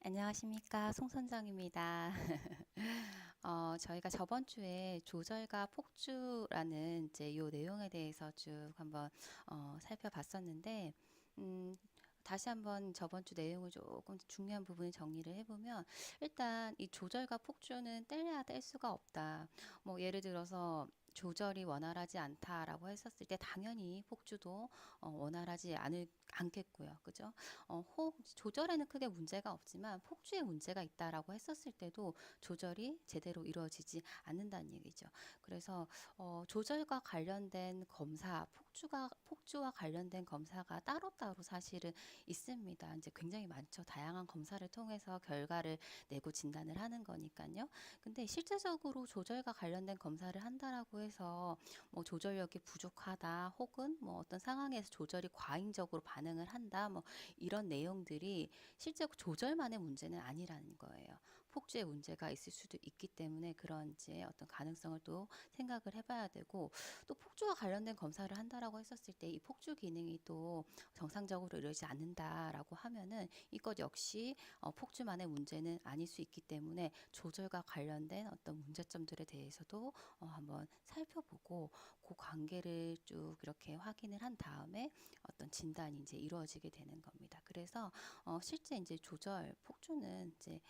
안녕하십니까. 송선정입니다. 저희가 저번 주에 조절과 폭주라는 이제 요 내용에 대해서 쭉 한번 살펴봤었는데, 음, 다시 한번 저번 주 내용을 조금 중요한 부분을 정리를 해보면, 일단 이 조절과 폭주는 뗄래야 뗄 수가 없다. 뭐 예를 들어서 조절이 원활하지 않다라고 했었을 때 당연히 폭주도 원활하지 않겠고요. 그죠? 조절에는 크게 문제가 없지만 폭주에 문제가 있다라고 했었을 때도 조절이 제대로 이루어지지 않는다는 얘기죠. 그래서 조절과 관련된 검사, 폭주와 관련된 검사가 따로따로 사실은 있습니다. 이제 굉장히 많죠. 다양한 검사를 통해서 결과를 내고 진단을 하는 거니까요. 근데 실제적으로 조절과 관련된 검사를 한다라고 해서 뭐 조절력이 부족하다 혹은 뭐 어떤 상황에서 조절이 과잉적으로 반응을 한다 뭐 이런 내용들이 실제 조절만의 문제는 아니라는 거예요. 폭주의 문제가 있을 수도 있기 때문에 그런 이제 어떤 가능성을 또 생각을 해봐야 되고, 또 폭주와 관련된 검사를 한다라고 했었을 때 이 폭주 기능이 또 정상적으로 이루어지지 않는다라고 하면은 이것 역시 폭주만의 문제는 아닐 수 있기 때문에 조절과 관련된 어떤 문제점들에 대해서도 한번 살펴보고 그 관계를 쭉 이렇게 확인을 한 다음에 어떤 진단이 이제 이루어지게 되는 겁니다. 그래서 실제 이제 조절 폭주는 이제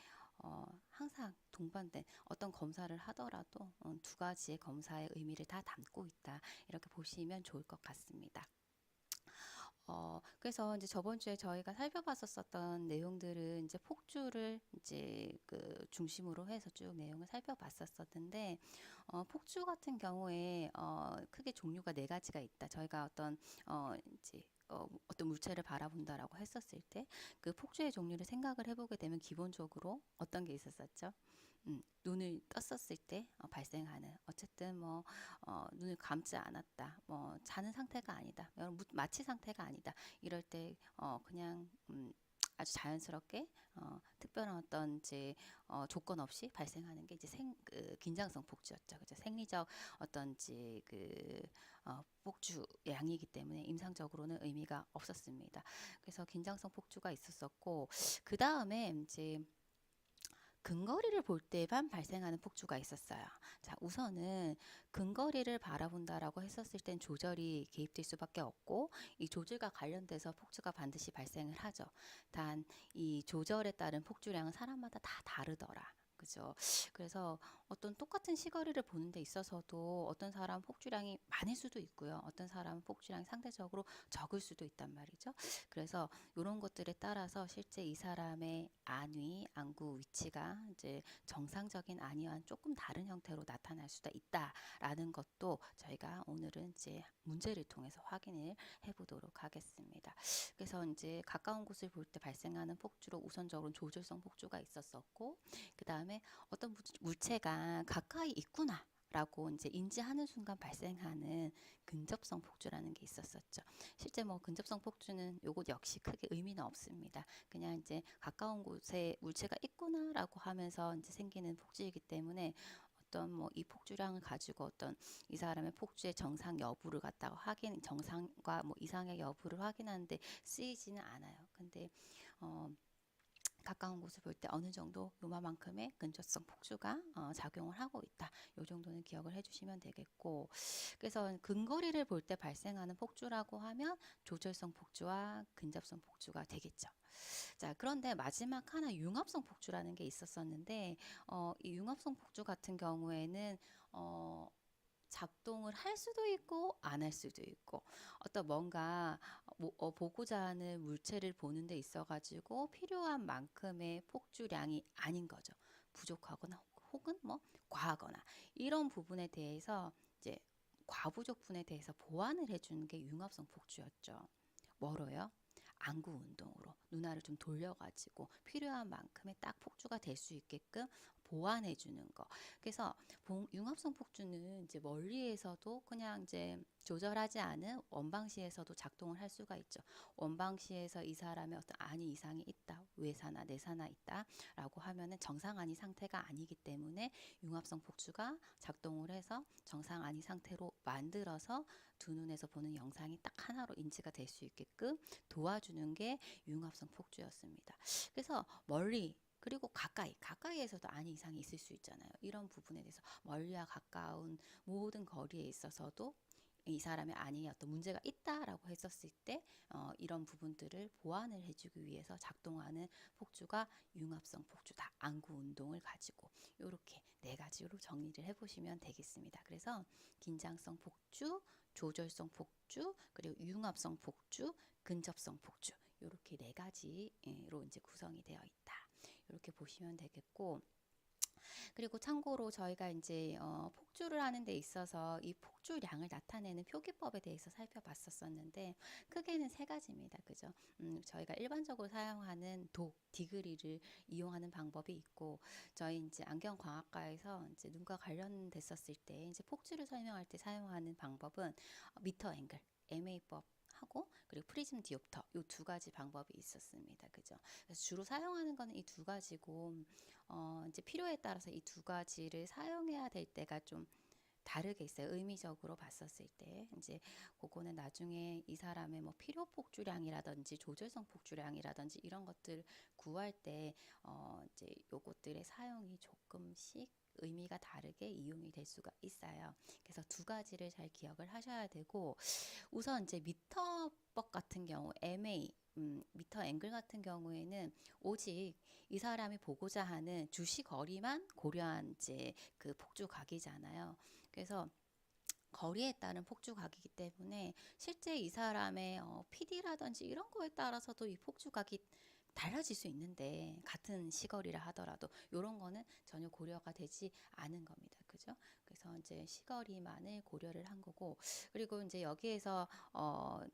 항상 동반된 어떤 검사를 하더라도 두 가지의 검사의 의미를 다 담고 있다. 이렇게 보시면 좋을 것 같습니다. 그래서 이제 저번 주에 저희가 살펴봤었던 내용들은 이제 폭주를 이제 그 중심으로 해서 쭉 내용을 살펴봤었었는데, 폭주 같은 경우에, 크게 종류가 네 가지가 있다. 저희가 이제, 어떤 물체를 바라본다라고 했었을 때, 그 폭주의 종류를 생각을 해보게 되면 기본적으로 어떤 게 있었었죠? 눈을 떴었을 때 발생하는 어쨌든 뭐 눈을 감지 않았다 뭐 자는 상태가 아니다 마취 상태가 아니다 이럴 때 그냥 아주 자연스럽게 특별한 어떤 이제 조건 없이 발생하는 게 이제 긴장성 폭주였죠. 그죠? 생리적 어떤 이제 폭주 양이기 때문에 임상적으로는 의미가 없었습니다. 그래서 긴장성 폭주가 있었었고, 그 다음에 이제 근거리를 볼 때만 발생하는 폭주가 있었어요. 자, 우선은 근거리를 바라본다라고 했었을 땐 조절이 개입될 수밖에 없고, 이 조절과 관련돼서 폭주가 반드시 발생을 하죠. 단, 이 조절에 따른 폭주량은 사람마다 다 다르더라. 그죠? 그래서 어떤 똑같은 시거리를 보는 데 있어서도 어떤 사람 폭주량이 많을 수도 있고요. 어떤 사람은 폭주량이 상대적으로 적을 수도 있단 말이죠. 그래서 이런 것들에 따라서 실제 이 사람의 안위, 안구 위치가 이제 정상적인 안위와는 조금 다른 형태로 나타날 수도 있다라는 것도 저희가 오늘은 이제 문제를 통해서 확인을 해보도록 하겠습니다. 그래서 이제 가까운 곳을 볼 때 발생하는 폭주로 우선적으로 조절성 폭주가 있었었고, 그 다음에 어떤 물체가 가까이 있구나. 라고 이제 인지하는 순간 발생하는 근접성 폭주라는 게 있었었죠. 실제 뭐 근접성 폭주는 요것 역시 크게 의미는 없습니다. 그냥 이제 가까운 곳에 물체가 있구나라고 하면서 이제 생기는 폭주이기 때문에 어떤 뭐 이 폭주량을 가지고 어떤 이 사람의 폭주의 정상 여부를 갖다가 정상과 뭐 이상의 여부를 확인하는데 쓰이지는 않아요. 근데 어, 가까운 곳을 볼 때 어느 정도 요만큼의 근접성 폭주가 작용을 하고 있다. 요 정도는 기억을 해주시면 되겠고, 그래서 근거리를 볼 때 발생하는 폭주라고 하면 조절성 폭주와 근접성 폭주가 되겠죠. 자, 그런데 마지막 하나 융합성 폭주라는 게 있었었는데, 이 융합성 폭주 같은 경우에는 어, 작동을 할 수도 있고 안 할 수도 있고, 어떤 뭔가 보고자 하는 물체를 보는 데 있어 가지고 필요한 만큼의 폭주량이 아닌 거죠. 부족하거나 혹은 뭐 과하거나 이런 부분에 대해서 이제 과부족분에 대해서 보완을 해주는 게 융합성 폭주였죠. 뭐로요? 안구 운동으로 눈알을 좀 돌려가지고 필요한 만큼의 딱 폭주가 될 수 있게끔 보완해 주는 거. 그래서 융합성 폭주는 이제 멀리에서도 그냥 이제 조절하지 않은 원방시에서도 작동을 할 수가 있죠. 원방시에서 이 사람의 어떤 안이 이상이 있다, 외사나 내사나 있다라고 하면은 정상 안이 상태가 아니기 때문에 융합성 폭주가 작동을 해서 정상 안이 상태로 만들어서 두 눈에서 보는 영상이 딱 하나로 인지가 될 수 있게끔 도와주는 게 융합성 폭주였습니다. 그래서 멀리 그리고 가까이에서도 아니 이상이 있을 수 있잖아요. 이런 부분에 대해서 멀리와 가까운 모든 거리에 있어서도 이 사람의 아니에 어떤 문제가 있다라고 했었을 때 이런 부분들을 보완을 해주기 위해서 작동하는 폭주가 융합성 폭주다. 안구 운동을 가지고 이렇게 네 가지로 정리를 해보시면 되겠습니다. 그래서 긴장성 폭주, 조절성 폭주, 그리고 융합성 폭주, 근접성 폭주 이렇게 네 가지로 이제 구성이 되어 있다. 이렇게 보시면 되겠고, 그리고 참고로 저희가 이제 폭주를 하는 데 있어서 이 폭주량을 나타내는 표기법에 대해서 살펴봤었는데 크게는 세 가지입니다. 그죠? 저희가 일반적으로 사용하는 디그리를 이용하는 방법이 있고, 저희 이제 안경광학과에서 이제 눈과 관련됐었을 때 이제 폭주를 설명할 때 사용하는 방법은 미터 앵글, MA법 하고 그리고 프리즘 디옵터 이 두 가지 방법이 있었습니다. 그죠? 그래서 주로 사용하는 거는 이 두 가지고 이제 필요에 따라서 이 두 가지를 사용해야 될 때가 좀 다르게 있어요. 의미적으로 봤었을 때 이제 그거는 나중에 이 사람의 뭐 필요 폭주량이라든지 조절성 폭주량이라든지 이런 것들 구할 때 이제 요것들의 사용이 조금씩 의미가 다르게 이용이 될 수가 있어요. 그래서 두 가지를 잘 기억을 하셔야 되고, 우선 이제 미터법 같은 경우 MA 미터 앵글 같은 경우에는 오직 이 사람이 보고자 하는 주시거리만 고려한 이제 그 폭주각이잖아요. 그래서 거리에 따른 폭주각이기 때문에 실제 이 사람의 PD라든지 이런 거에 따라서도 이 폭주각이 달라질 수 있는데, 같은 시거리라 하더라도 이런 거는 전혀 고려가 되지 않은 겁니다. 그죠? 그래서 이제 시거리만을 고려를 한 거고, 그리고 이제 여기에서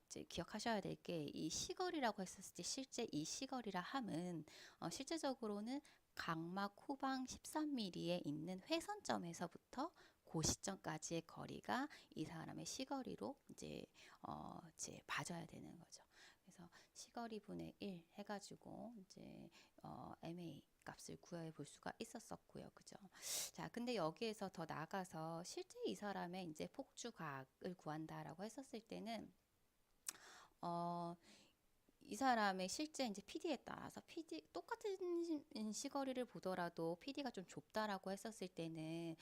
이제 기억하셔야 될 게 이 시거리라고 했었을 때 실제 이 시거리라 함은 실제적으로는 각막 후방 13mm에 있는 회선점에서부터 그 시점까지의 거리가 이 사람의 시거리로 이제 봐줘야 되는 거죠. 그래서 시거리 분의 1 해가지고 이제 MA 값을 구해 볼 수가 있었었고요. 그죠? 자, 근데 여기에서 더 나아가서 실제 이 사람의 이제 폭주각을 구한다라고 했었을 때는 어, 이 사람의 실제 이제 PD에 따라서 똑같은 시거리를 보더라도 PD가 좀 좁다라고 했었을 때는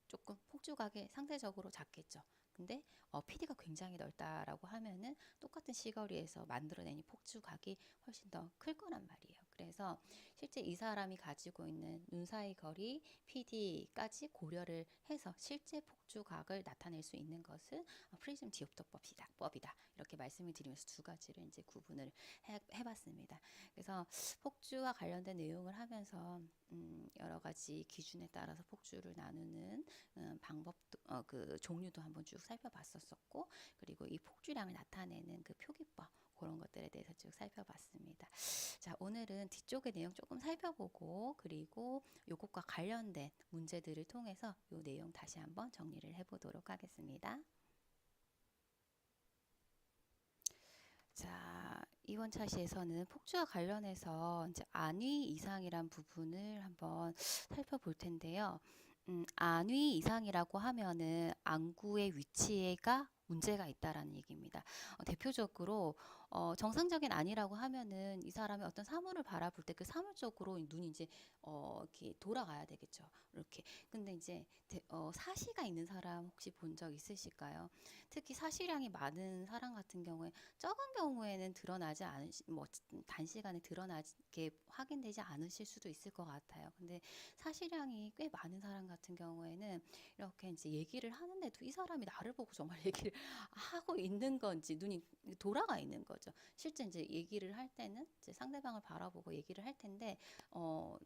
조금 폭주각이 상대적으로 작겠죠. 근데 PD가 굉장히 넓다라고 하면은 똑같은 시거리에서 만들어내는 폭주각이 훨씬 더 클 거란 말이에요. 그래서 실제 이 사람이 가지고 있는 눈 사이 거리, PD까지 고려를 해서 실제 폭주각을 나타낼 수 있는 것은 프리즘 디옵터법이다. 이렇게 말씀을 드리면서 두 가지를 이제 구분을 해봤습니다. 그래서 폭주와 관련된 내용을 하면서 여러 가지 기준에 따라서 폭주를 나누는 방법도 그 종류도 한번 쭉 살펴봤었고, 그리고 이 폭주량을 나타내는 그 표기법 그런 것들에 대해서 쭉 살펴봤습니다. 자, 오늘은 뒤쪽의 내용 조금 살펴보고, 그리고 요것과 관련된 문제들을 통해서 요 내용 다시 한번 정리를 해보도록 하겠습니다. 자, 이번 차시에서는 폭주와 관련해서 이제 안위 이상이란 부분을 한번 살펴볼 텐데요. 안위 이상이라고 하면은 안구의 위치가 문제가 있다라는 얘기입니다. 대표적으로 정상적인 안이라고 하면은 이 사람이 어떤 사물을 바라볼 때 그 사물 쪽으로 눈이 이제 이렇게 돌아가야 되겠죠. 이렇게. 근데 이제 사시가 있는 사람 혹시 본 적 있으실까요? 특히 사시량이 많은 사람 같은 경우에 적은 경우에는 드러나지 뭐 단시간에 드러나게 확인되지 않으실 수도 있을 것 같아요. 근데 사시량이 꽤 많은 사람 같은 경우에는 이렇게 이제 얘기를 하는데도 이 사람이 나를 보고 정말 얘기를 하고 있는 건지 눈이 돌아가 있는 거죠. 실제 이제 얘기를 할 때는 이제 상대방을 바라보고 얘기를 할 텐데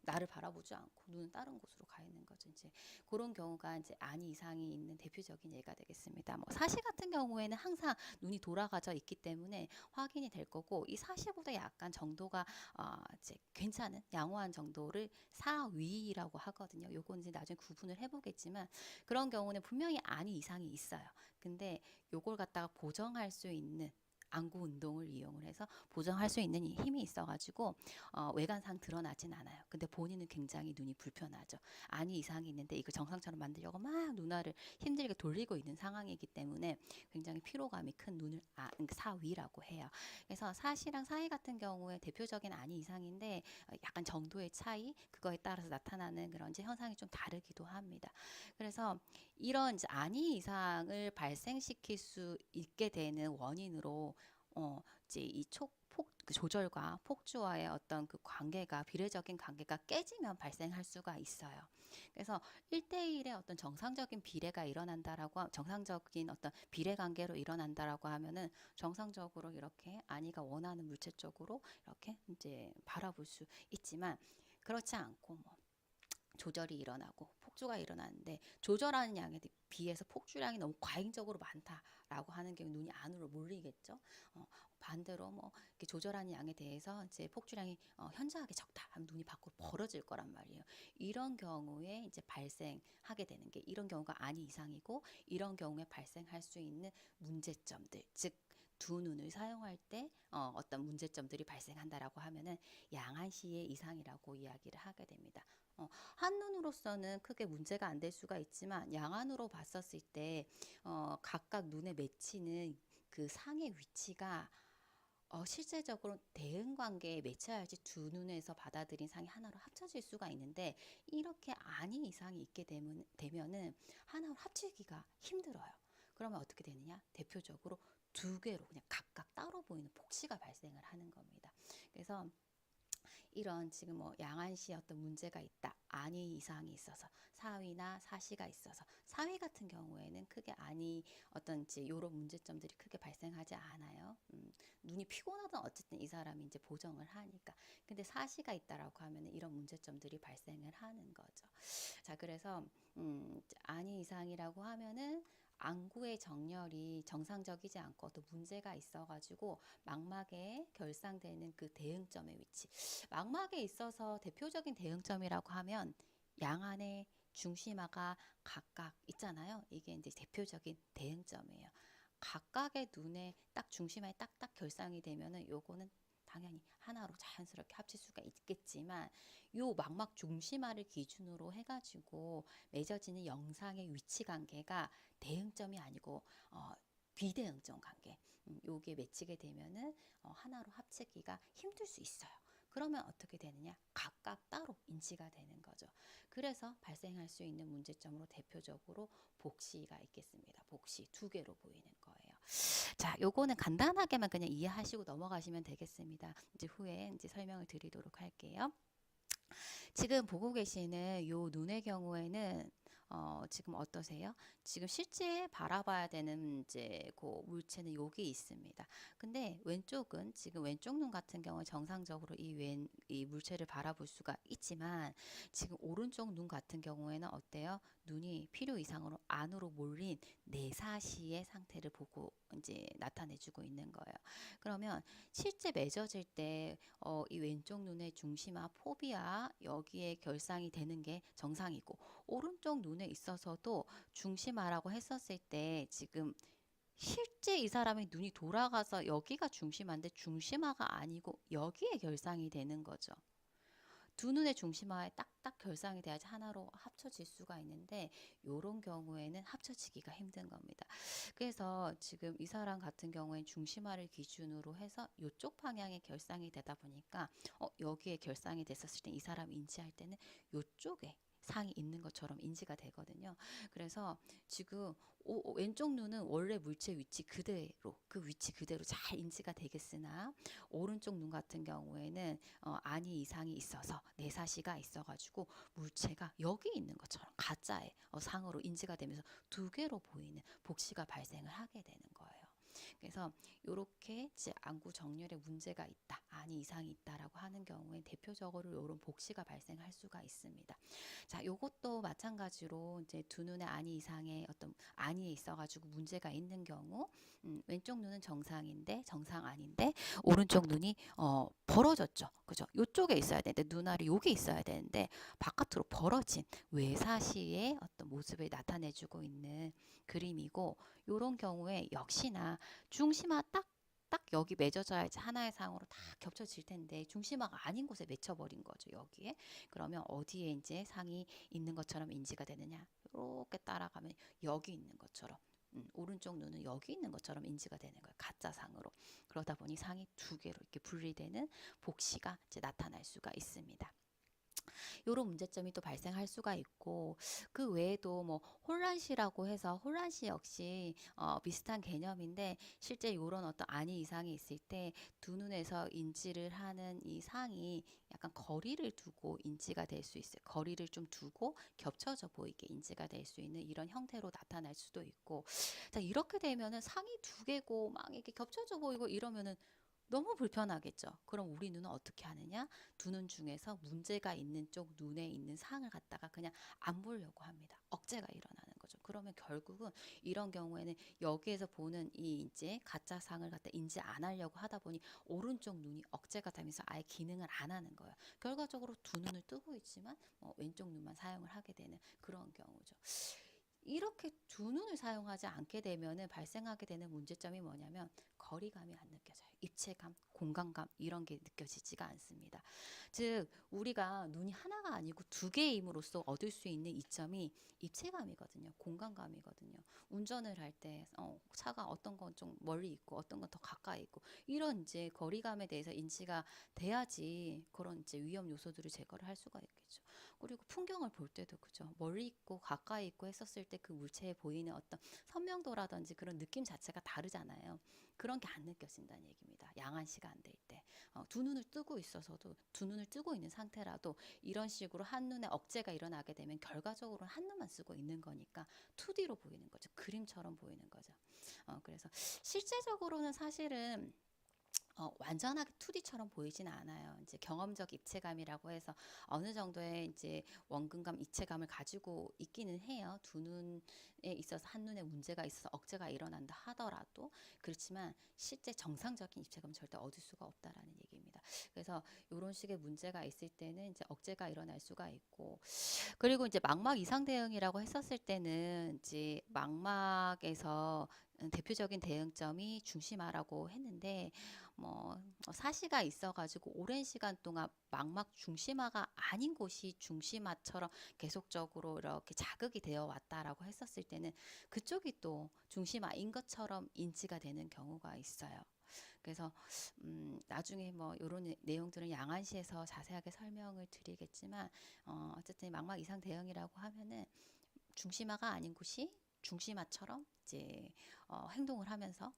나를 바라보지 않고 눈은 다른 곳으로 가 있는 거죠. 이제 그런 경우가 이제 안이 이상이 있는 대표적인 예가 되겠습니다. 뭐 사시 같은 경우에는 항상 눈이 돌아가져 있기 때문에 확인이 될 거고, 이 사시보다 약간 정도가 이제 괜찮은 양호한 정도를 사위라고 하거든요. 요건 이제 나중에 구분을 해보겠지만, 그런 경우는 분명히 안이 이상이 있어요. 근데 요걸 갖다가 보정할 수 있는 안구 운동을 이용을 해서 보정할 수 있는 힘이 있어가지고 외관상 드러나진 않아요. 근데 본인은 굉장히 눈이 불편하죠. 안이 이상이 있는데 이거 정상처럼 만들려고 막 눈알을 힘들게 돌리고 있는 상황이기 때문에 굉장히 피로감이 큰 눈을 사위라고 해요. 그래서 사시랑 사위 같은 경우에 대표적인 안이 이상인데 약간 정도의 차이 그거에 따라서 나타나는 그런 이제 현상이 좀 다르기도 합니다. 그래서 이런 이제 안이 이상을 발생시킬 수 있게 되는 원인으로 이제 이 그 조절과 폭주와의 어떤 그 관계가 비례적인 관계가 깨지면 발생할 수가 있어요. 그래서 1대1의 어떤 정상적인 비례가 일어난다라고 정상적인 어떤 비례 관계로 일어난다라고 하면은 정상적으로 이렇게 안이가 원하는 물체 쪽으로 이렇게 이제 바라볼 수 있지만 그렇지 않고 뭐 조절이 일어나고 폭주가 일어나는데 조절하는 양에 비해서 폭주량이 너무 과잉적으로 많다라고 하는 경우 눈이 안으로 몰리겠죠. 반대로 뭐 이렇게 조절하는 양에 대해서 이제 폭주량이 현저하게 적다 하면 눈이 밖으로 벌어질 거란 말이에요. 이런 경우에 이제 발생하게 되는 게 이런 경우가 안이 이상이고 이런 경우에 발생할 수 있는 문제점들 즉 두 눈을 사용할 때 어떤 문제점들이 발생한다라고 하면은 양안시의 이상이라고 이야기를 하게 됩니다. 한눈으로서는 크게 문제가 안 될 수가 있지만 양안으로 봤었을 때 각각 눈에 맺히는 그 상의 위치가 실제적으로 대응 관계에 맺혀야지 두 눈에서 받아들인 상이 하나로 합쳐질 수가 있는데 이렇게 안이 이상이 있게 되면은 하나로 합치기가 힘들어요. 그러면 어떻게 되느냐? 대표적으로 두 개로 그냥 각각 따로 보이는 복시가 발생을 하는 겁니다. 그래서 이런 지금 뭐 양안시에 어떤 문제가 있다. 안이 이상이 있어서 사위나 사시가 있어서 사위 같은 경우에는 크게 안이 어떤 이제 요런 문제점들이 크게 발생하지 않아요. 눈이 피곤하든 어쨌든 이 사람이 이제 보정을 하니까. 근데 사시가 있다라고 하면 이런 문제점들이 발생을 하는 거죠. 자, 그래서 안이 이상이라고 하면은 안구의 정렬이 정상적이지 않고 또 문제가 있어가지고 망막에 결상되는 그 대응점의 위치. 망막에 있어서 대표적인 대응점이라고 하면 양안의 중심화가 각각 있잖아요. 이게 이제 대표적인 대응점이에요. 각각의 눈에 딱 중심화에 딱딱 결상이 되면은 요거는 당연히 하나로 자연스럽게 합칠 수가 있겠지만 요 망막 중심화를 기준으로 해가지고 맺어지는 영상의 위치 관계가 대응점이 아니고 비대응점 관계. 요게 맺히게 되면은 하나로 합치기가 힘들 수 있어요. 그러면 어떻게 되느냐? 각각 따로 인지가 되는 거죠. 그래서 발생할 수 있는 문제점으로 대표적으로 복시가 있겠습니다. 복시 두 개로 보이는 거예요. 자, 요거는 간단하게만 그냥 이해하시고 넘어가시면 되겠습니다. 이제 후에 이제 설명을 드리도록 할게요. 지금 보고 계시는 요 눈의 경우에는 지금 어떠세요? 지금 실제 바라봐야 되는 이제 그 물체는 여기 있습니다. 근데 왼쪽은 지금 왼쪽 눈 같은 경우에 정상적으로 이 물체를 바라볼 수가 있지만 지금 오른쪽 눈 같은 경우에는 어때요? 눈이 필요 이상으로 안으로 몰린 내사시의 상태를 보고 이제 나타내주고 있는 거예요. 그러면 실제 맺어질 때 이 왼쪽 눈의 중심화 포비아 여기에 결상이 되는 게 정상이고 오른쪽 눈에 있어서도 중심화라고 했었을 때 지금 실제 이 사람의 눈이 돌아가서 여기가 중심화인데 중심화가 아니고 여기에 결상이 되는 거죠. 두 눈의 중심화에 딱딱 결상이 돼야지 하나로 합쳐질 수가 있는데 요런 경우에는 합쳐지기가 힘든 겁니다. 그래서 지금 이 사람 같은 경우엔 중심화를 기준으로 해서 요쪽 방향에 결상이 되다 보니까 여기에 결상이 됐었을 때 이 사람 인지할 때는 요쪽에 상이 있는 것처럼 인지가 되거든요. 그래서 지금 왼쪽 눈은 원래 물체 위치 그대로 그 위치 그대로 잘 인지가 되겠으나 오른쪽 눈 같은 경우에는 안이 이상이 있어서 내사시가 있어가지고 물체가 여기 있는 것처럼 가짜의 상으로 인지가 되면서 두 개로 보이는 복시가 발생을 하게 되는 거예요. 그래서 이렇게 이제 안구 정렬에 문제가 있다, 안이 이상이 있다라고 하는 경우에 대표적으로 이런 복시가 발생할 수가 있습니다. 자, 요것도 마찬가지로 이제 두 눈의 안이 이상의 어떤 안이 있어가지고 문제가 있는 경우, 왼쪽 눈은 정상인데 정상 아닌데 오른쪽 눈이 벌어졌죠, 그죠? 요쪽에 있어야 되는데 눈알이 여기 있어야 되는데 바깥으로 벌어진 외사시의 어떤 모습을 나타내주고 있는 그림이고, 요런 경우에 역시나 중심화 딱 딱 여기 맺어져야지 하나의 상으로 다 겹쳐질 텐데 중심화가 아닌 곳에 맺혀버린 거죠. 여기에. 그러면 어디에 이제 상이 있는 것처럼 인지가 되느냐? 이렇게 따라가면 여기 있는 것처럼. 오른쪽 눈은 여기 있는 것처럼 인지가 되는 거예요. 가짜 상으로. 그러다 보니 상이 두 개로 이렇게 분리되는 복시가 이제 나타날 수가 있습니다. 요런 문제점이 또 발생할 수가 있고, 그 외에도 뭐 혼란시라고 해서, 혼란시 역시 비슷한 개념인데, 실제 요런 어떤 안위 이상이 있을 때 두 눈에서 인지를 하는 이 상이 약간 거리를 두고 인지가 될 수 있어요. 거리를 좀 두고 겹쳐져 보이게 인지가 될 수 있는 이런 형태로 나타날 수도 있고, 자, 이렇게 되면은 상이 두 개고 막 이렇게 겹쳐져 보이고 이러면은 너무 불편하겠죠. 그럼 우리 눈은 어떻게 하느냐? 두 눈 중에서 문제가 있는 쪽 눈에 있는 상을 갖다가 그냥 안 보려고 합니다. 억제가 일어나는 거죠. 그러면 결국은 이런 경우에는 여기에서 보는 이 이제 가짜 상을 갖다 인지 안 하려고 하다 보니 오른쪽 눈이 억제가 되면서 아예 기능을 안 하는 거예요. 결과적으로 두 눈을 뜨고 있지만 왼쪽 눈만 사용을 하게 되는 그런 경우죠. 이렇게 두 눈을 사용하지 않게 되면은 발생하게 되는 문제점이 뭐냐면 거리감이 안 느껴져요. 입체감, 공간감 이런 게 느껴지지가 않습니다. 즉 우리가 눈이 하나가 아니고 두 개임으로써 얻을 수 있는 이점이 입체감이거든요. 공간감이거든요. 운전을 할 때 차가 어떤 건 좀 멀리 있고 어떤 건 더 가까이 있고 이런 이제 거리감에 대해서 인지가 돼야지 그런 이제 위험 요소들을 제거를 할 수가 있겠죠. 그리고 풍경을 볼 때도 그죠. 멀리 있고 가까이 있고 했었을 때 그 물체에 보이는 어떤 선명도라든지 그런 느낌 자체가 다르잖아요. 그런 게 안 느껴진다는 얘기입니다. 양한 시간대일 때. 두 눈을 뜨고 있어서도 두 눈을 뜨고 있는 상태라도 이런 식으로 한눈에 억제가 일어나게 되면 결과적으로는 한눈만 쓰고 있는 거니까 2D로 보이는 거죠. 그림처럼 보이는 거죠. 그래서 실제적으로는 사실은 완전하게 2D처럼 보이진 않아요. 이제 경험적 입체감이라고 해서 어느 정도의 이제 원근감, 입체감을 가지고 있기는 해요. 두 눈에 있어서 한눈에 문제가 있어서 억제가 일어난다 하더라도 그렇지만 실제 정상적인 입체감은 절대 얻을 수가 없다라는 얘기입니다. 그래서 이런 식의 문제가 있을 때는 이제 억제가 일어날 수가 있고 그리고 이제 망막 이상 대응이라고 했었을 때는 이제 망막에서 대표적인 대응점이 중심화라고 했는데 사시가 있어가지고 오랜 시간 동안 망막 중심화가 아닌 곳이 중심화처럼 계속적으로 이렇게 자극이 되어 왔다라고 했었을 때는 그쪽이 또 중심화인 것처럼 인지가 되는 경우가 있어요. 그래서 나중에 뭐 이런 내용들은 양안시에서 자세하게 설명을 드리겠지만 어쨌든 망막 이상 대응이라고 하면은 중심화가 아닌 곳이 중심화처럼 이제 행동을 하면서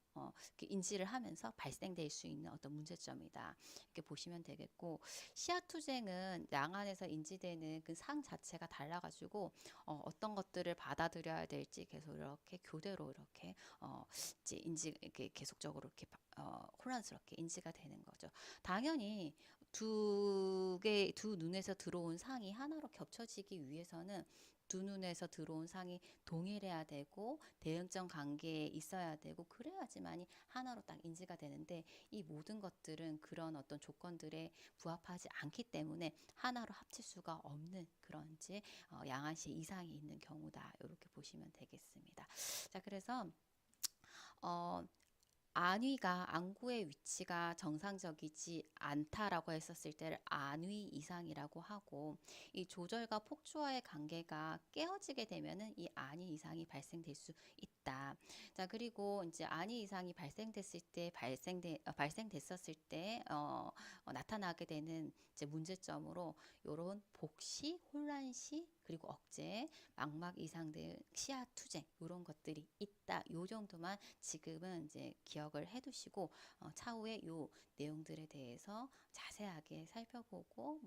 인지를 하면서 발생될 수 있는 어떤 문제점이다 이렇게 보시면 되겠고 시야투쟁은 양안에서 인지되는 그 상 자체가 달라가지고 어떤 것들을 받아들여야 될지 계속 이렇게 교대로 이렇게 이제 인지 이렇게 계속적으로 이렇게 혼란스럽게 인지가 되는 거죠. 당연히 두 눈에서 들어온 상이 하나로 겹쳐지기 위해서는 두 눈에서 들어온 상이 동일해야 되고 대응점 관계에 있어야 되고 그래야지만이 하나로 딱 인지가 되는데 이 모든 것들은 그런 어떤 조건들에 부합하지 않기 때문에 하나로 합칠 수가 없는 그런 이제 양안시 이상이 있는 경우다 이렇게 보시면 되겠습니다. 자 그래서 어, 안위가 안구의 위치가 정상적이지 않다라고 했었을 때를 안위 이상이라고 하고 이 조절과 폭주와의 관계가 깨어지게 되면은 이 안위 이상이 발생될 수 있다. 자 그리고 이제 안위 이상이 발생됐었을 때 나타나게 되는 이제 문제점으로 요런 복시, 혼란시 그리고 억제, 망막 이상 등 시야 투쟁 이런 것들이 있다. 요 정도만 지금은 이제 기억을 해두시고 차후에 요 내용들에 대해서 자세하게 살펴보고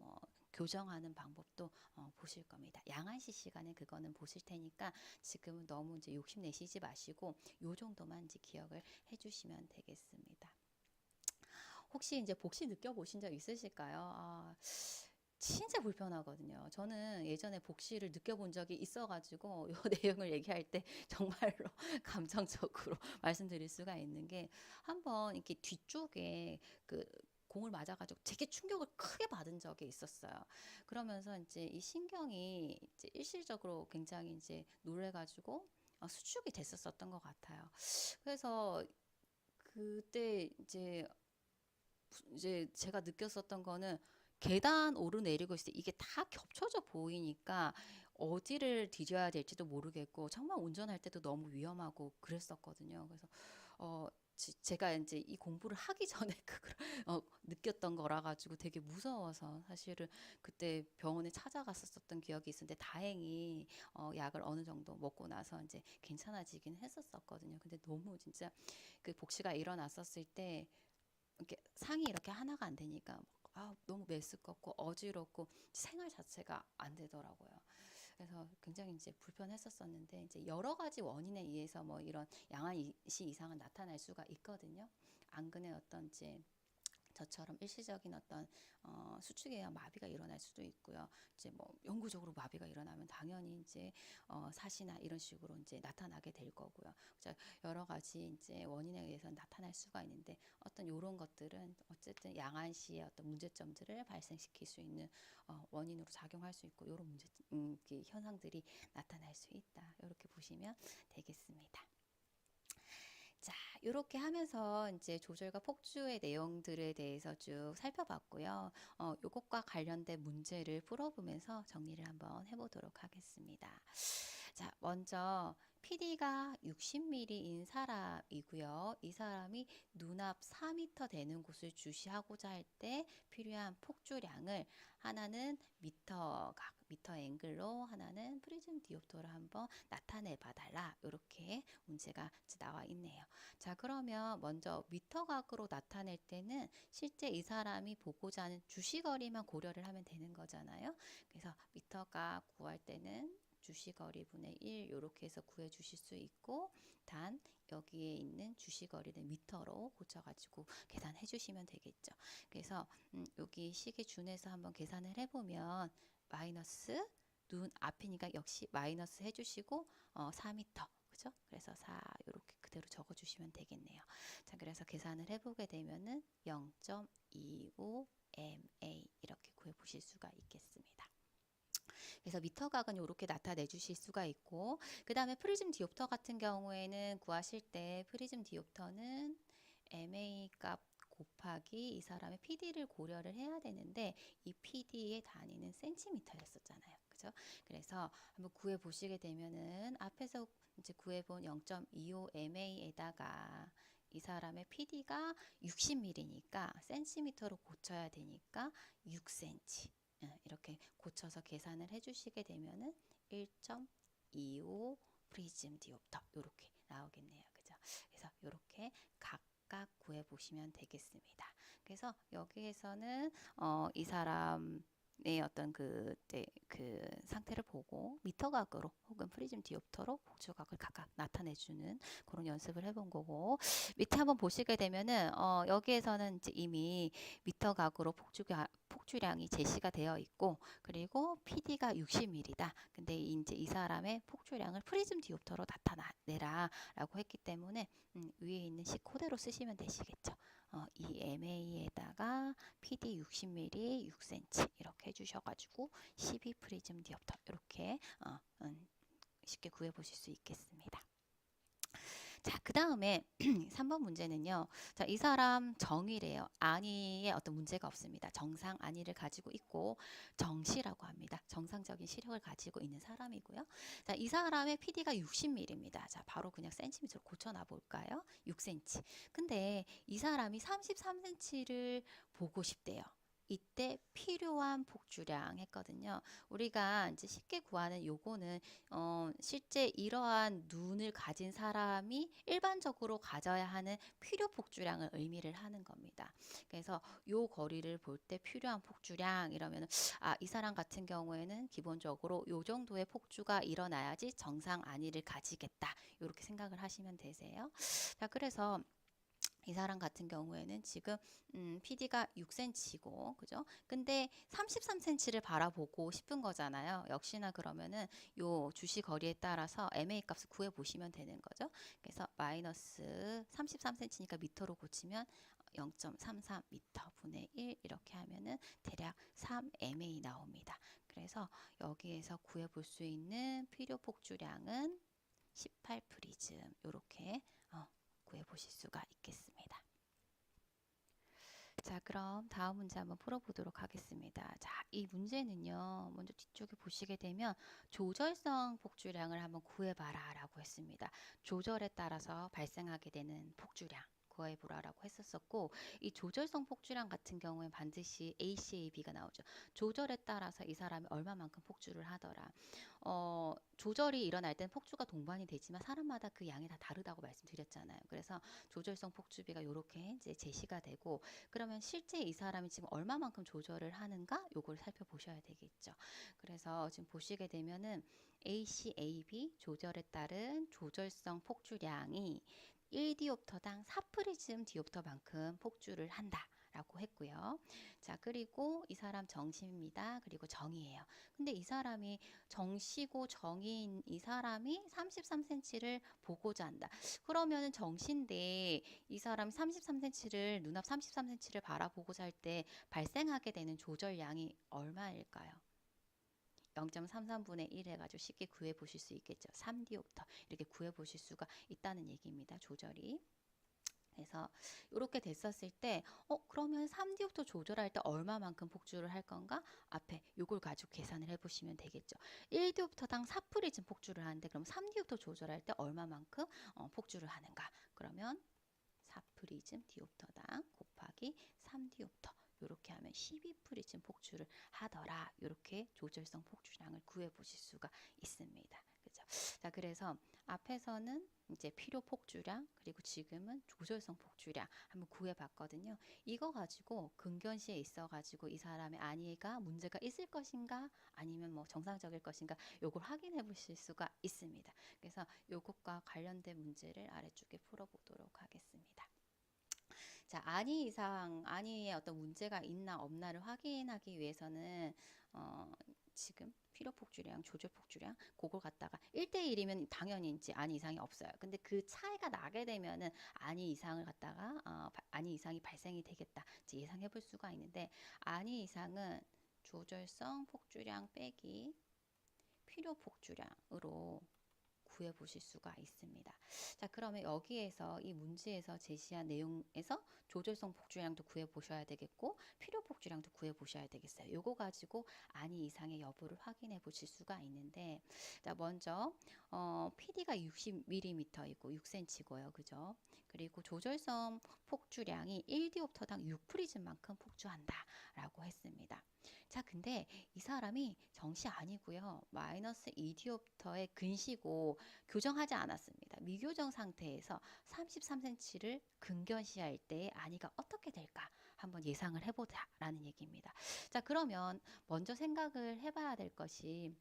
교정하는 방법도 보실 겁니다. 양안시 시간에 그거는 보실 테니까 지금은 너무 이제 욕심내시지 마시고 요 정도만 이제 기억을 해주시면 되겠습니다. 혹시 이제 복시 느껴보신 적 있으실까요? 진짜 불편하거든요. 저는 예전에 복시를 느껴본 적이 있어가지고 이 내용을 얘기할 때 정말로 감정적으로 말씀드릴 수가 있는 게 한번 이렇게 뒤쪽에 그 공을 맞아가지고 되게 충격을 크게 받은 적이 있었어요. 그러면서 이제 이 신경이 이제 일시적으로 굉장히 이제 놀래가지고 수축이 됐었던 것 같아요. 그래서 그때 이제 제가 느꼈었던 거는 계단 오르내리고 있을 때 이게 다 겹쳐져 보이니까 어디를 뒤져야 될지도 모르겠고 정말 운전할 때도 너무 위험하고 그랬었거든요. 그래서 제가 이제 이 공부를 하기 전에 그걸 느꼈던 거라 가지고 되게 무서워서 사실은 그때 병원에 찾아갔었던 기억이 있었는데 다행히 약을 어느 정도 먹고 나서 이제 괜찮아지긴 했었었거든요. 근데 너무 진짜 그 복시가 일어났었을 때 이렇게 상이 이렇게 하나가 안 되니까 너무 메스껍고 어지럽고 생활 자체가 안 되더라고요. 그래서 굉장히 이제 불편했었었는데 이제 여러 가지 원인에 의해서 뭐 이런 양아시 이상은 나타날 수가 있거든요. 안근의 어떤 이제 저처럼 일시적인 어떤 수축에 의한 마비가 일어날 수도 있고요. 이제 뭐 영구적으로 마비가 일어나면 당연히 이제 사시나 이런 식으로 이제 나타나게 될 거고요. 그래서 여러 가지 이제 원인에 의해서 나타날 수가 있는데 어떤 이런 것들은 어쨌든 양아시의 어떤 문제점들을 발생시킬 수 있는 원인으로 작용할 수 있고 이런 현상들이 나타날 수 있다. 이렇게 보시면 되겠습니다. 자, 이렇게 하면서 이제 조절과 폭주의 내용들에 대해서 쭉 살펴봤고요. 요것과 관련된 문제를 풀어보면서 정리를 한번 해보도록 하겠습니다. 자, 먼저 PD가 60mm인 사람이고요. 이 사람이 눈앞 4m 되는 곳을 주시하고자 할 때 필요한 폭주량을 하나는 미터 앵글로 하나는 프리즘 디옵터로 한번 나타내 봐달라. 이렇게 문제가 나와 있네요. 자, 그러면 먼저 미터각으로 나타낼 때는 실제 이 사람이 보고자 하는 주시거리만 고려를 하면 되는 거잖아요. 그래서 미터각 구할 때는 주시거리 분의 1 이렇게 해서 구해 주실 수 있고 단 여기에 있는 주시거리는 미터로 고쳐가지고 계산해 주시면 되겠죠. 그래서 여기 식에 준해서 한번 계산을 해보면 마이너스 눈 앞이니까 역시 마이너스 해주시고 4m 그죠? 그래서 4 이렇게 그대로 적어주시면 되겠네요. 자, 그래서 계산을 해보게 되면은 0.25 MA 이렇게 구해보실 수가 있겠습니다. 그래서 미터각은 이렇게 나타내 주실 수가 있고 그 다음에 프리즘 디옵터 같은 경우에는 구하실 때 프리즘 디옵터는 MA 값 곱하기 이 사람의 PD를 고려를 해야 되는데 이 PD의 단위는 센티미터였었잖아요. 그죠? 그래서 한번 구해 보시게 되면은 앞에서 이제 구해본 0.25 MA에다가 이 사람의 PD가 60mm니까 센티미터로 고쳐야 되니까 6cm 이렇게 고쳐서 계산을 해주시게 되면은 1.25 프리즘 디옵터 이렇게 나오겠네요. 그죠? 그래서 이렇게 각각 구해 보시면 되겠습니다. 그래서 여기에서는 이 사람의 어떤 그 상태를 보고 미터각으로 혹은 프리즘 디옵터로 폭주각을 각각 나타내주는 그런 연습을 해본 거고 밑에 한번 보시게 되면은 여기에서는 이제 이미 미터각으로 폭주량이 제시가 되어 있고 그리고 PD가 60mm다. 근데 이제 이 사람의 폭주량을 프리즘 디옵터로 나타내라 라고 했기 때문에 위에 있는 식 그대로 쓰시면 되시겠죠. 이 MA에다가 PD 60mm 6cm 이렇게 해주셔가지고 12 프리즘 디옵터 이렇게 쉽게 구해보실 수 있겠습니다. 자, 그 다음에 3번 문제는요. 자, 이 사람 정의래요. 안위에 어떤 문제가 없습니다. 정상 안위를 가지고 있고 정시라고 합니다. 정상적인 시력을 가지고 있는 사람이고요. 자, 이 사람의 PD가 60mm입니다. 자, 바로 그냥 센티미터로 고쳐놔 볼까요? 6cm. 근데 이 사람이 33cm를 보고 싶대요. 이때 필요한 폭주량 했거든요. 우리가 이제 쉽게 구하는 요거는 실제 이러한 눈을 가진 사람이 일반적으로 가져야 하는 필요 폭주량을 의미를 하는 겁니다. 그래서 요 거리를 볼 때 필요한 폭주량 이러면 이 사람 같은 경우에는 기본적으로 요 정도의 폭주가 일어나야지 정상 안위를 가지겠다. 이렇게 생각을 하시면 되세요. 자, 그래서 이 사람 같은 경우에는 지금 PD가 6cm고 그죠? 근데 33cm를 바라보고 싶은 거잖아요. 역시나 그러면은 요 주시 거리에 따라서 MA 값을 구해 보시면 되는 거죠. 그래서 마이너스 33cm니까 미터로 고치면 0.33m 분의 1 이렇게 하면은 대략 3MA 나옵니다. 그래서 여기에서 구해 볼 수 있는 필요 폭주량은 18 프리즘 이렇게 구해보실 수가 있겠습니다. 자, 그럼 다음 문제 한번 풀어보도록 하겠습니다. 자, 이 문제는요, 먼저 뒤쪽에 보시게 되면 조절성 폭주량을 한번 구해봐라 라고 했습니다. 조절에 따라서 발생하게 되는 폭주량 구해보라라고 했었었고, 이 조절성 폭주량 같은 경우에 반드시 ACAB가 나오죠. 조절에 따라서 이 사람이 얼마만큼 폭주를 하더라. 조절이 일어날 땐 폭주가 동반이 되지만 사람마다 그 양이 다 다르다고 말씀드렸잖아요. 그래서 조절성 폭주비가 이렇게 이제 제시가 되고, 그러면 실제 이 사람이 지금 얼마만큼 조절을 하는가 요걸 살펴보셔야 되겠죠. 그래서 지금 보시게 되면은 ACAB 조절에 따른 조절성 폭주량이 1디옵터당 4프리즘 디옵터만큼 폭주를 한다. 라고 했고요. 자, 그리고 이 사람 정시입니다. 그리고 정이에요. 근데 이 사람이 정시고 정인 이 사람이 33cm를 보고자 한다. 그러면은 정시인데 이 사람이 33cm를 눈앞 33cm를 바라보고자 할 때 발생하게 되는 조절량이 얼마일까요? 0.33분의 1 해가지고 쉽게 구해 보실 수 있겠죠. 3디옵터 이렇게 구해 보실 수가 있다는 얘기입니다. 조절이. 그래서 이렇게 됐었을 때 그러면 3D부터 조절할 때 얼마만큼 폭주를 할 건가? 앞에 요걸 가지고 계산을 해보시면 되겠죠. 1D부터당 4프리즘 폭주를 하는데 그럼 3D부터 조절할 때 얼마만큼 폭주를 하는가? 그러면 4프리즘 디옵터당 곱하기 3디옵터 이렇게 하면 12프리즘 폭주를 하더라. 이렇게 조절성 폭주량을 구해 보실 수가 있습니다. 그죠? 자, 그래서 앞에서는 이제 필요 폭주량 그리고 지금은 조절성 폭주량 한번 구해 봤거든요. 이거 가지고 근견시에 있어 가지고 이 사람의 안위가 문제가 있을 것인가 아니면 뭐 정상적일 것인가 요걸 확인해 보실 수가 있습니다. 그래서 요것과 관련된 문제를 아래쪽에 풀어보도록 하겠습니다. 자, 안위에 어떤 문제가 있나 없나를 확인하기 위해서는 지금 필요 폭주량, 조절 폭주량 그걸 갖다가 1대1이면 당연히 이제 안위 이상이 없어요. 근데 그 차이가 나게 되면은 안위 이상을 갖다가 안위 이상이 발생이 되겠다. 이제 예상해 볼 수가 있는데 안위 이상은 조절성 폭주량 빼기 필요 폭주량으로 구해 보실 수가 있습니다. 자, 그러면 여기에서 이 문제에서 제시한 내용에서 조절성 폭주량도 구해 보셔야 되겠고 필요 폭주량도 구해 보셔야 되겠어요. 요거 가지고 안위 이상의 여부를 확인해 보실 수가 있는데 자, 먼저 PD가 60mm이고 6cm고요. 그죠? 그리고 조절성 폭주량이 1디옵터당 6프리즘만큼 폭주한다 라고 했습니다. 자, 근데 이 사람이 정시 아니고요. 마이너스 2디옵터의 근시고 교정하지 않았습니다. 미교정 상태에서 33cm를 근견시할 때의 안위가 어떻게 될까? 한번 예상을 해보자라는 얘기입니다. 자, 그러면 먼저 생각을 해봐야 될 것이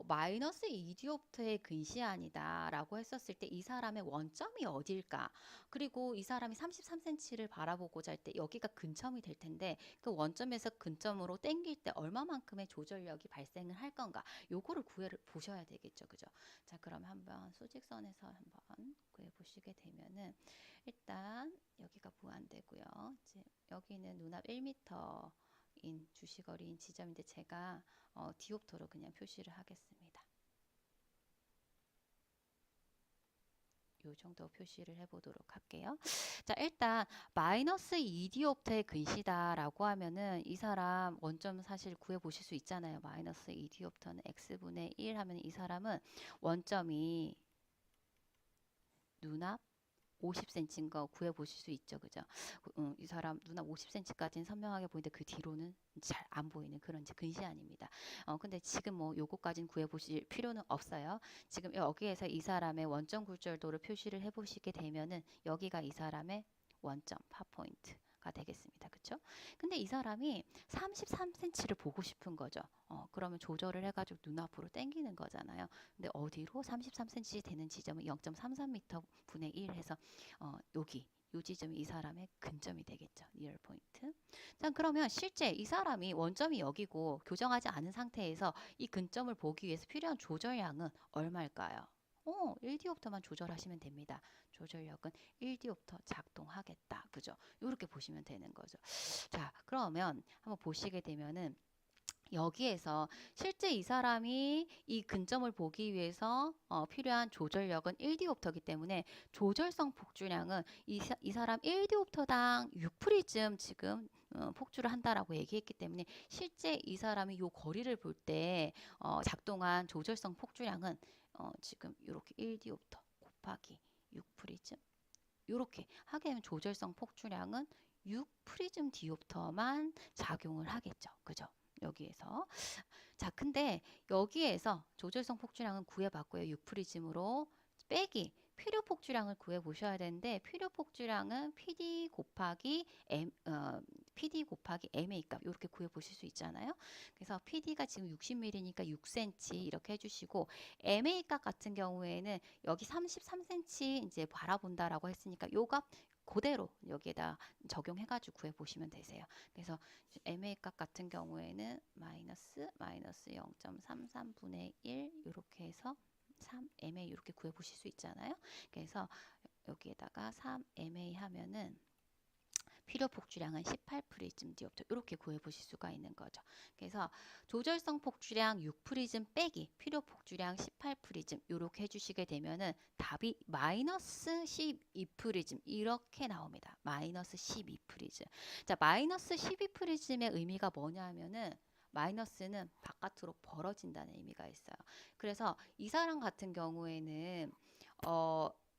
마이너스 2디옵터의 근시안이다 라고 했었을 때 이 사람의 원점이 어딜까? 그리고 이 사람이 33cm를 바라보고자 할 때 여기가 근점이 될 텐데 그 원점에서 근점으로 땡길 때 얼마만큼의 조절력이 발생을 할 건가? 요거를 보셔야 되겠죠. 그죠? 자, 그럼 한번 수직선에서 한번 구해 보시게 되면은 일단 여기가 무한대고요. 이제 여기는 눈앞 1m인 주시거리인 지점인데 제가 디옵터로 그냥 표시를 하겠습니다. 요 정도 표시를 해보도록 할게요. 자, 일단 마이너스 2디옵터의 근시다라고 하면은 이 사람 원점 사실 구해보실 수 있잖아요. 마이너스 2디옵터는 x분의 1 하면 이 사람은 원점이 눈앞 50cm인 거 구해보실 수 있죠. 그죠? 이 사람 눈앞 50cm까지는 선명하게 보이는데 그 뒤로는 잘 안 보이는 그런 이제 근시안입니다. 근데 지금 뭐 요거까지는 구해보실 필요는 없어요. 지금 여기에서 이 사람의 원점 굴절도를 표시를 해보시게 되면은 여기가 이 사람의 원점 파포인트가 되겠습니다. 그쵸? 근데 이 사람이 33cm를 보고 싶은 거죠. 그러면 조절을 해가지고 눈앞으로 당기는 거잖아요. 근데 어디로 33cm 되는 지점은 0.33m 분의 1 해서 여기 요 지점이 이 사람의 근점이 되겠죠. 리얼 포인트. 자, 그러면 실제 이 사람이 원점이 여기고 교정하지 않은 상태에서 이 근점을 보기 위해서 필요한 조절량은 얼마일까요? 1디옵터만 조절하시면 됩니다. 조절력은 1디옵터 작동하겠다. 그죠? 이렇게 보시면 되는 거죠. 자, 그러면 한번 보시게 되면은 여기에서 실제 이 사람이 이 근점을 보기 위해서 필요한 조절력은 1디옵터이기 때문에 조절성 폭주량은 이 사람 1디옵터당 6프리즘 지금 폭주를 한다라고 얘기했기 때문에 실제 이 사람이 이 거리를 볼 때 작동한 조절성 폭주량은 지금 이렇게 1디옵터 곱하기 6프리즘 이렇게 하게 되면 조절성 폭주량은 6프리즘 디옵터만 작용을 하겠죠. 그죠? 여기에서. 자, 근데 여기에서 조절성 폭주량은 구해봤고요. 6프리즘으로 빼기 필요 폭주량을 구해 보셔야 되는데 필요 폭주량은 PD 곱하기 MA 값 이렇게 구해 보실 수 있잖아요. 그래서 PD가 지금 60ml니까 6cm 이렇게 해주시고 MA 값 같은 경우에는 여기 33cm 이제 바라본다라고 했으니까 요 값 그대로 여기에다 적용해가지고 구해보시면 되세요. 그래서 MA 값 같은 경우에는 마이너스 0.33분의 1 이렇게 해서 3MA 이렇게 구해보실 수 있잖아요. 그래서 여기에다가 3MA 하면은 필요 폭주량은 18프리즘 디옵터 이렇게 구해보실 수가 있는 거죠. 그래서 조절성 폭주량 6프리즘 빼기 필요 폭주량 18프리즘 이렇게 해주시게 되면은 답이 마이너스 12프리즘 이렇게 나옵니다. 마이너스 12프리즘. 자, 마이너스 12프리즘의 의미가 뭐냐면은 마이너스는 바깥으로 벌어진다는 의미가 있어요. 그래서 이 사람 같은 경우에는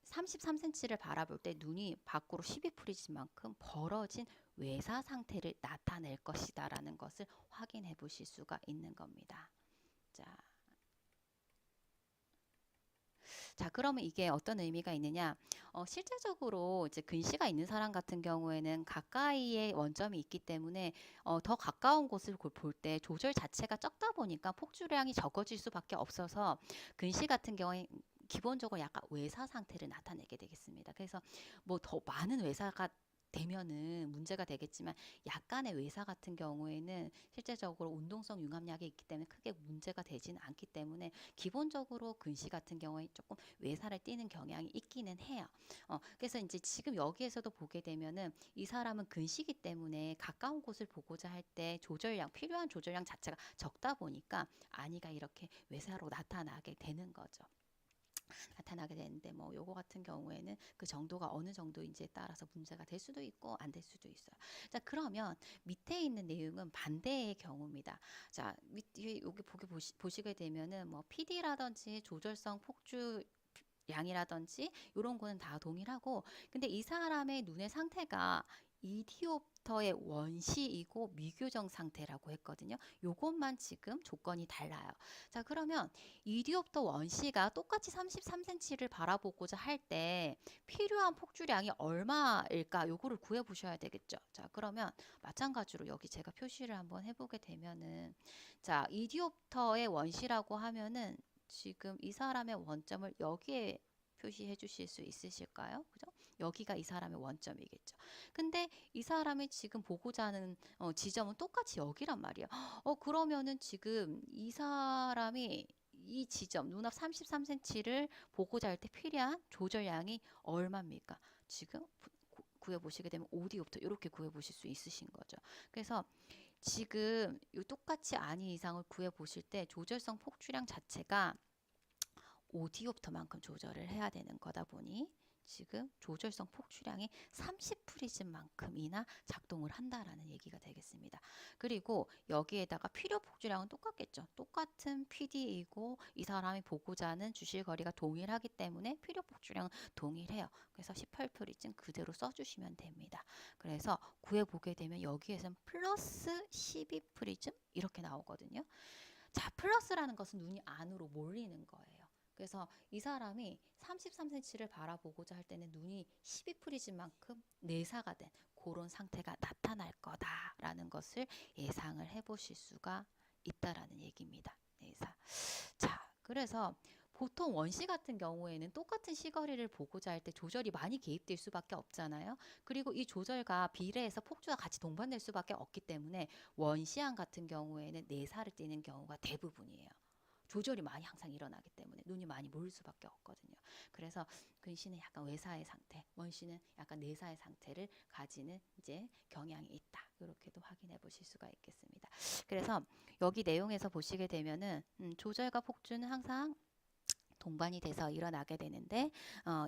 33cm를 바라볼 때 눈이 밖으로 12프리즘만큼 벌어진 외사 상태를 나타낼 것이다 라는 것을 확인해 보실 수가 있는 겁니다. 자, 그러면 이게 어떤 의미가 있느냐? 실제적으로 이제 근시가 있는 사람 같은 경우에는 가까이에 원점이 있기 때문에 더 가까운 곳을 볼 때 조절 자체가 적다 보니까 폭주량이 적어질 수밖에 없어서 근시 같은 경우에 기본적으로 약간 외사 상태를 나타내게 되겠습니다. 그래서 뭐 더 많은 외사가 되면은 문제가 되겠지만 약간의 외사 같은 경우에는 실제적으로 운동성 융합약이 있기 때문에 크게 문제가 되지는 않기 때문에 기본적으로 근시 같은 경우에 조금 외사를 띠는 경향이 있기는 해요. 그래서 이제 지금 여기에서도 보게 되면은 이 사람은 근시기 때문에 가까운 곳을 보고자 할 때 조절량 필요한 조절량 자체가 적다 보니까 안이가 이렇게 외사로 나타나게 되는 거죠. 나타나게 되는데 뭐 요거 같은 경우에는 그 정도가 어느 정도인지에 따라서 문제가 될 수도 있고 안 될 수도 있어요. 자, 그러면 밑에 있는 내용은 반대의 경우입니다. 자, 밑에 여기 보시게 되면은 뭐 PD라든지 조절성 폭주 양이라든지 이런 거는 다 동일하고 근데 이 사람의 눈의 상태가 이디옵터의 원시이고 미교정 상태라고 했거든요. 요것만 지금 조건이 달라요. 자, 그러면 이디옵터 원시가 똑같이 33cm를 바라보고자 할 때 필요한 폭주량이 얼마일까? 요거를 구해 보셔야 되겠죠. 자, 그러면 마찬가지로 여기 제가 표시를 한번 해보게 되면은 자, 이디옵터의 원시라고 하면은 지금 이 사람의 원점을 여기에 표시해 주실 수 있으실까요? 그죠? 여기가 이 사람의 원점이겠죠. 근데 이 사람이 지금 보고자 하는 지점은 똑같이 여기란 말이에요. 그러면은 지금 이 사람이 이 지점 눈앞 33cm를 보고자 할 때 필요한 조절량이 얼마입니까? 지금 구해 보시게 되면 5디옵터 이렇게 구해 보실 수 있으신 거죠. 그래서 지금 이 똑같이 아니 이상을 구해 보실 때 조절성 폭주량 자체가 5디옵터만큼 조절을 해야 되는 거다 보니 지금 조절성 폭주량이 30프리즘만큼이나 작동을 한다라는 얘기가 되겠습니다. 그리고 여기에다가 필요 폭주량은 똑같겠죠. 똑같은 PD이고 이 사람이 보고자 하는 주실 거리가 동일하기 때문에 필요 폭주량은 동일해요. 그래서 18프리즘 그대로 써주시면 됩니다. 그래서 구해보게 되면 여기에서는 플러스 12프리즘 이렇게 나오거든요. 자, 플러스라는 것은 눈이 안으로 몰리는 거예요. 그래서 이 사람이 33cm를 바라보고자 할 때는 눈이 12프리즘만큼 내사가 된 그런 상태가 나타날 거다라는 것을 예상을 해보실 수가 있다라는 얘기입니다. 내사. 자, 그래서 보통 원시 같은 경우에는 똑같은 시거리를 보고자 할 때 조절이 많이 개입될 수밖에 없잖아요. 그리고 이 조절과 비례해서 폭주가 같이 동반될 수밖에 없기 때문에 원시암 같은 경우에는 내사를 띠는 경우가 대부분이에요. 조절이 많이 항상 일어나기 때문에 눈이 많이 모일 수밖에 없거든요. 그래서 근시는 약간 외사의 상태, 원시는 약간 내사의 상태를 가지는 이제 경향이 있다. 이렇게도 확인해 보실 수가 있겠습니다. 그래서 여기 내용에서 보시게 되면은 조절과 폭주는 항상 동반이 돼서 일어나게 되는데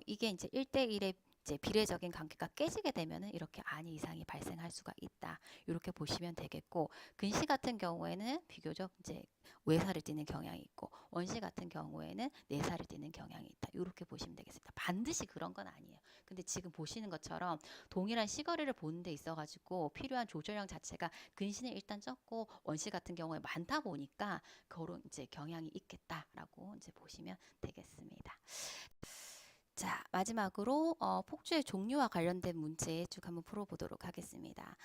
이게 이제 1대1의 이제 비례적인 관계가 깨지게 되면은 이렇게 안이 이상이 발생할 수가 있다. 이렇게 보시면 되겠고 근시 같은 경우에는 비교적 이제 외사를 띠는 경향이 있고 원시 같은 경우에는 내사를 띠는 경향이 있다. 이렇게 보시면 되겠습니다. 반드시 그런 건 아니에요. 근데 지금 보시는 것처럼 동일한 시거리를 보는 데 있어가지고 필요한 조절형 자체가 근시는 일단 적고 원시 같은 경우에 많다 보니까 그런 이제 경향이 있겠다라고 이제 보시면 되겠습니다. 자, 마지막으로 폭주의 종류와 관련된 문제 쭉 한번 풀어보도록 하겠습니다.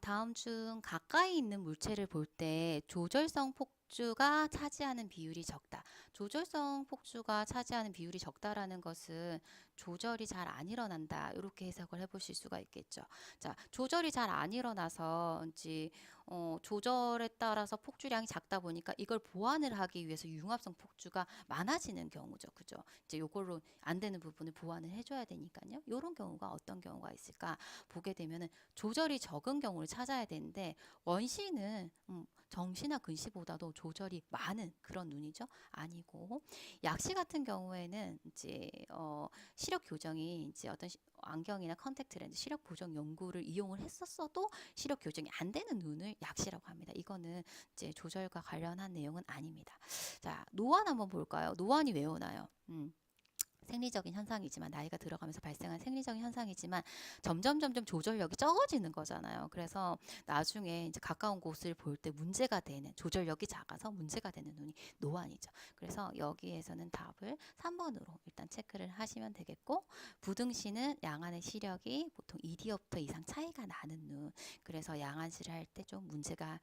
다음 중 가까이 있는 물체를 볼 때 조절성 폭주가 차지하는 비율이 적다. 조절성 폭주가 차지하는 비율이 적다라는 것은 조절이 잘 안 일어난다. 이렇게 해석을 해보실 수가 있겠죠. 자, 조절이 잘 안 일어나서 이제 조절에 따라서 폭주량이 작다 보니까 이걸 보완을 하기 위해서 융합성 폭주가 많아지는 경우죠. 그죠? 이제 요걸로 안 되는 부분을 보완을 해줘야 되니까요. 이런 경우가 어떤 경우가 있을까 보게 되면은 조절이 적은 경우를 찾아야 되는데 원시는 정시나 근시보다도 조절이 많은 그런 눈이죠. 아니고 약시 같은 경우에는 이제 시력 교정이 이제 어떤 안경이나 컨택트 렌즈 시력 보정 연구를 이용을 했었어도 시력 교정이 안 되는 눈을 약시라고 합니다. 이거는 이제 조절과 관련한 내용은 아닙니다. 자, 노안 한번 볼까요? 노안이 왜 오나요? 생리적인 현상이지만 나이가 들어가면서 발생한 생리적인 현상이지만 점점 조절력이 적어지는 거잖아요. 그래서 나중에 이제 가까운 곳을 볼 때 문제가 되는 조절력이 작아서 문제가 되는 눈이 노안이죠. 그래서 여기에서는 답을 3번으로 일단 체크를 하시면 되겠고 부등시는 양안의 시력이 보통 2디옵터 이상 차이가 나는 눈. 그래서 양안시를 할 때 좀 문제가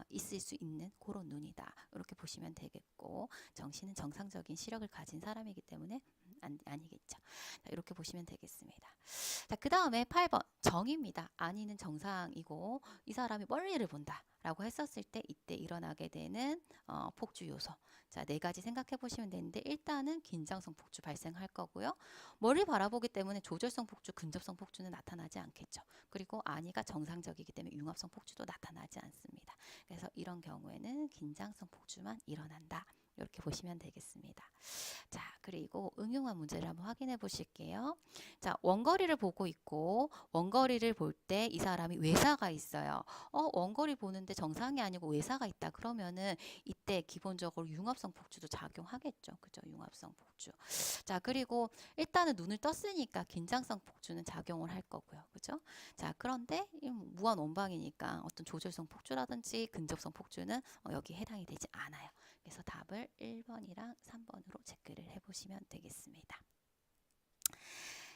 있을 수 있는 그런 눈이다. 이렇게 보시면 되겠고 정시는 정상적인 시력을 가진 사람이기 때문에 아니겠죠. 자, 이렇게 보시면 되겠습니다. 자, 그 다음에 8번 정입니다. 아니는 정상이고 이 사람이 멀리를 본다 라고 했었을 때 이때 일어나게 되는 폭주 요소. 자, 네 가지 생각해 보시면 되는데 일단은 긴장성 폭주 발생할 거고요. 멀리 바라보기 때문에 조절성 폭주, 근접성 폭주는 나타나지 않겠죠. 그리고 아니가 정상적이기 때문에 융합성 폭주도 나타나지 않습니다. 그래서 이런 경우에는 긴장성 폭주만 일어난다. 이렇게 보시면 되겠습니다. 자, 그리고 응용한 문제를 한번 확인해 보실게요. 자, 원거리를 보고 있고 원거리를 볼 때 이 사람이 외사가 있어요. 원거리 보는데 정상이 아니고 외사가 있다. 그러면은 이때 기본적으로 융합성 폭주도 작용하겠죠. 그죠? 융합성 폭주. 자, 그리고 일단은 눈을 떴으니까 긴장성 폭주는 작용을 할 거고요. 그죠? 자, 그런데 무한 원방이니까 어떤 조절성 폭주라든지 근접성 폭주는 여기 해당이 되지 않아요. 그래서 답을 1번이랑 3번으로 체크를 해보시면 되겠습니다.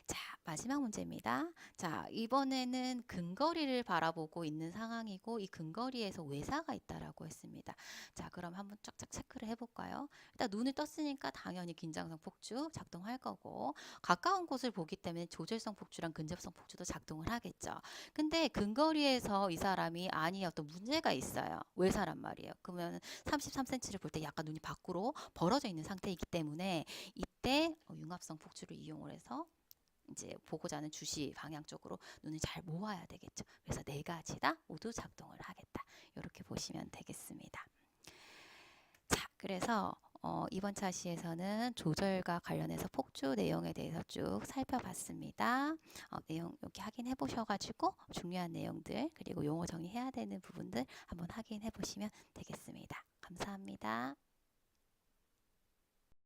자, 마지막 문제입니다. 자, 이번에는 근거리를 바라보고 있는 상황이고 이 근거리에서 외사가 있다라고 했습니다. 자, 그럼 한번 쫙쫙 체크를 해볼까요? 일단 눈을 떴으니까 당연히 긴장성 폭주 작동할 거고 가까운 곳을 보기 때문에 조절성 폭주랑 근접성 폭주도 작동을 하겠죠. 근데 근거리에서 이 사람이 아니 어떤 문제가 있어요. 외사란 말이에요. 그러면 33cm를 볼 때 약간 눈이 밖으로 벌어져 있는 상태이기 때문에 이때 융합성 폭주를 이용을 해서 이제 보고자 하는 주시 방향 쪽으로 눈을 잘 모아야 되겠죠. 그래서 네 가지 다 모두 작동을 하겠다. 이렇게 보시면 되겠습니다. 자, 그래서 이번 차시에서는 조절과 관련해서 폭주 내용에 대해서 쭉 살펴봤습니다. 내용 여기 확인해 보셔가지고 중요한 내용들 그리고 용어 정리해야 되는 부분들 한번 확인해 보시면 되겠습니다. 감사합니다.